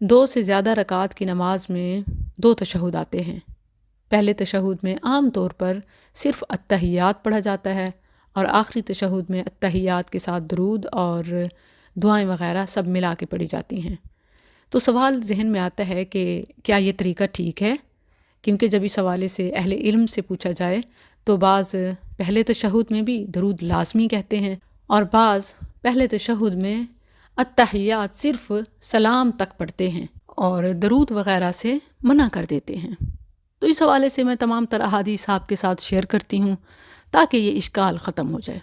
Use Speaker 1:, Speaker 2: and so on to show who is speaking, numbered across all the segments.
Speaker 1: 2 سے زیادہ رکعات کی نماز میں 2 تشہد آتے ہیں۔ پہلے تشہد میں عام طور پر صرف التحیات پڑھا جاتا ہے اور آخری تشہد میں التحیات کے ساتھ درود اور دعائیں وغیرہ سب ملا کے پڑھی جاتی ہیں۔ تو سوال ذہن میں آتا ہے کہ کیا یہ طریقہ ٹھیک ہے؟ کیونکہ جب اس حوالے سے اہل علم سے پوچھا جائے تو بعض پہلے تشہد میں بھی درود لازمی کہتے ہیں اور بعض پہلے تشہد میں التحیات صرف سلام تک پڑھتے ہیں اور درود وغیرہ سے منع کر دیتے ہیں۔ تو اس حوالے سے میں تمام تر احادیث آپ کے ساتھ شیئر کرتی ہوں تاکہ یہ اشکال ختم ہو جائے۔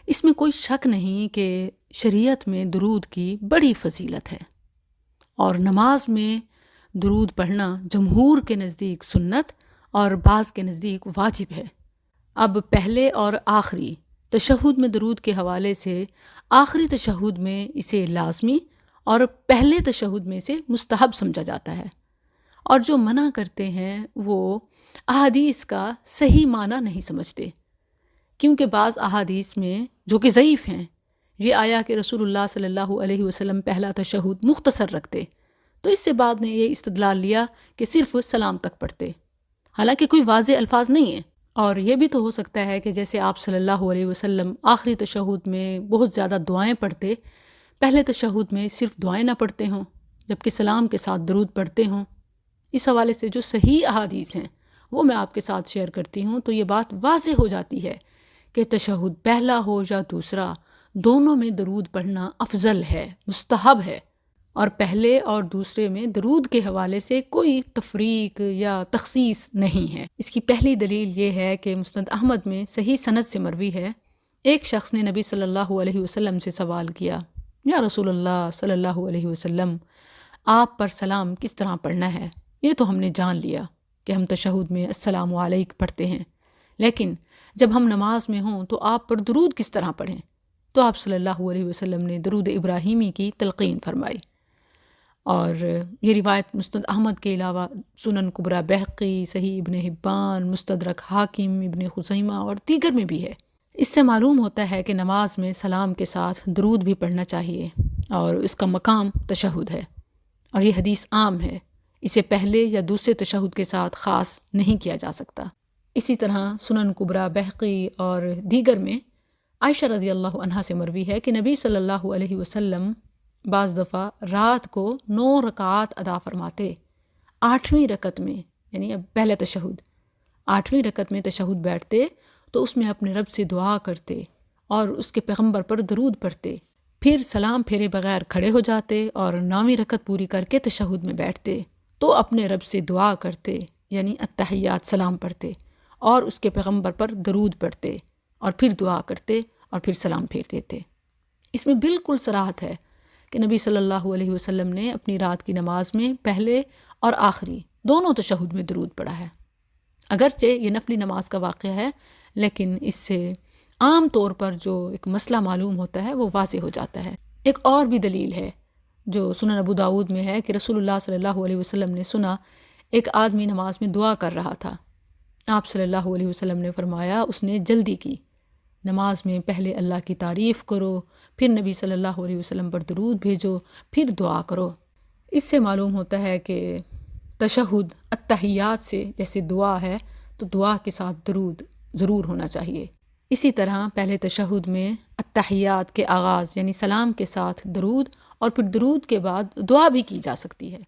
Speaker 1: اس میں کوئی شک نہیں کہ شریعت میں درود کی بڑی فضیلت ہے اور نماز میں درود پڑھنا جمہور کے نزدیک سنت اور بعض کے نزدیک واجب ہے۔ اب پہلے اور آخری تشہد میں درود کے حوالے سے آخری تشہد میں اسے لازمی اور پہلے تشہد میں اسے مستحب سمجھا جاتا ہے، اور جو منع کرتے ہیں وہ احادیث کا صحیح معنی نہیں سمجھتے، کیونکہ بعض احادیث میں جو کہ ضعیف ہیں یہ آیا کہ رسول اللہ صلی اللہ علیہ وسلم پہلا تشہد مختصر رکھتے، تو اس سے بعد نے یہ استدلال لیا کہ صرف سلام تک پڑھتے، حالانکہ کوئی واضح الفاظ نہیں ہیں۔ اور یہ بھی تو ہو سکتا ہے کہ جیسے آپ صلی اللہ علیہ وسلم آخری تشہد میں بہت زیادہ دعائیں پڑھتے، پہلے تشہد میں صرف دعائیں نہ پڑھتے ہوں جبکہ سلام کے ساتھ درود پڑھتے ہوں۔ اس حوالے سے جو صحیح احادیث ہیں وہ میں آپ کے ساتھ شیئر کرتی ہوں، تو یہ بات واضح ہو جاتی ہے کہ تشہد پہلا ہو یا دوسرا، دونوں میں درود پڑھنا افضل ہے، مستحب ہے، اور پہلے اور دوسرے میں درود کے حوالے سے کوئی تفریق یا تخصیص نہیں ہے۔ اس کی پہلی دلیل یہ ہے کہ مسند احمد میں صحیح سند سے مروی ہے، ایک شخص نے نبی صلی اللہ علیہ وسلم سے سوال کیا، یا رسول اللہ صلی اللہ علیہ وسلم، آپ پر سلام کس طرح پڑھنا ہے؟ یہ تو ہم نے جان لیا کہ ہم تشہد میں السلام علیک پڑھتے ہیں، لیکن جب ہم نماز میں ہوں تو آپ پر درود کس طرح پڑھیں؟ تو آپ صلی اللہ علیہ وسلم نے درود ابراہیمی کی تلقین فرمائی۔ اور یہ روایت مسند احمد کے علاوہ سنن کبریٰ بہقی، صحیح ابن حبان، مستدرک حاکم، ابن خزیمہ اور دیگر میں بھی ہے۔ اس سے معلوم ہوتا ہے کہ نماز میں سلام کے ساتھ درود بھی پڑھنا چاہیے اور اس کا مقام تشہد ہے، اور یہ حدیث عام ہے، اسے پہلے یا دوسرے تشہد کے ساتھ خاص نہیں کیا جا سکتا۔ اسی طرح سنن کبریٰ بہقی اور دیگر میں عائشہ رضی اللہ عنہا سے مروی ہے کہ نبی صلی اللہ علیہ وسلم بعض دفعہ رات کو 9 رکعات ادا فرماتے، 8ویں رکعت میں، یعنی اب پہلے تشہد، 8ویں رکعت میں تشہد بیٹھتے تو اس میں اپنے رب سے دعا کرتے اور اس کے پیغمبر پر درود پڑھتے، پھر سلام پھیرے بغیر کھڑے ہو جاتے اور 9ویں رکعت پوری کر کے تشہد میں بیٹھتے تو اپنے رب سے دعا کرتے، یعنی التحیات سلام پڑھتے اور اس کے پیغمبر پر درود پڑھتے اور پھر دعا کرتے اور پھر سلام پھیر دیتے۔ اس میں بالکل صراحت ہے کہ نبی صلی اللہ علیہ وسلم نے اپنی رات کی نماز میں پہلے اور آخری دونوں تشہد میں درود پڑھا ہے۔ اگرچہ یہ نفلی نماز کا واقعہ ہے، لیکن اس سے عام طور پر جو ایک مسئلہ معلوم ہوتا ہے وہ واضح ہو جاتا ہے۔ ایک اور بھی دلیل ہے جو سنن ابو داؤد میں ہے کہ رسول اللہ صلی اللہ علیہ وسلم نے سنا ایک آدمی نماز میں دعا کر رہا تھا، آپ صلی اللہ علیہ وسلم نے فرمایا اس نے جلدی کی، نماز میں پہلے اللہ کی تعریف کرو، پھر نبی صلی اللہ علیہ وسلم پر درود بھیجو، پھر دعا کرو۔ اس سے معلوم ہوتا ہے کہ تشہد التحیات سے جیسے دعا ہے تو دعا کے ساتھ درود ضرور ہونا چاہیے۔ اسی طرح پہلے تشہد میں التحیات کے آغاز یعنی سلام کے ساتھ درود اور پھر درود کے بعد دعا بھی کی جا سکتی ہے۔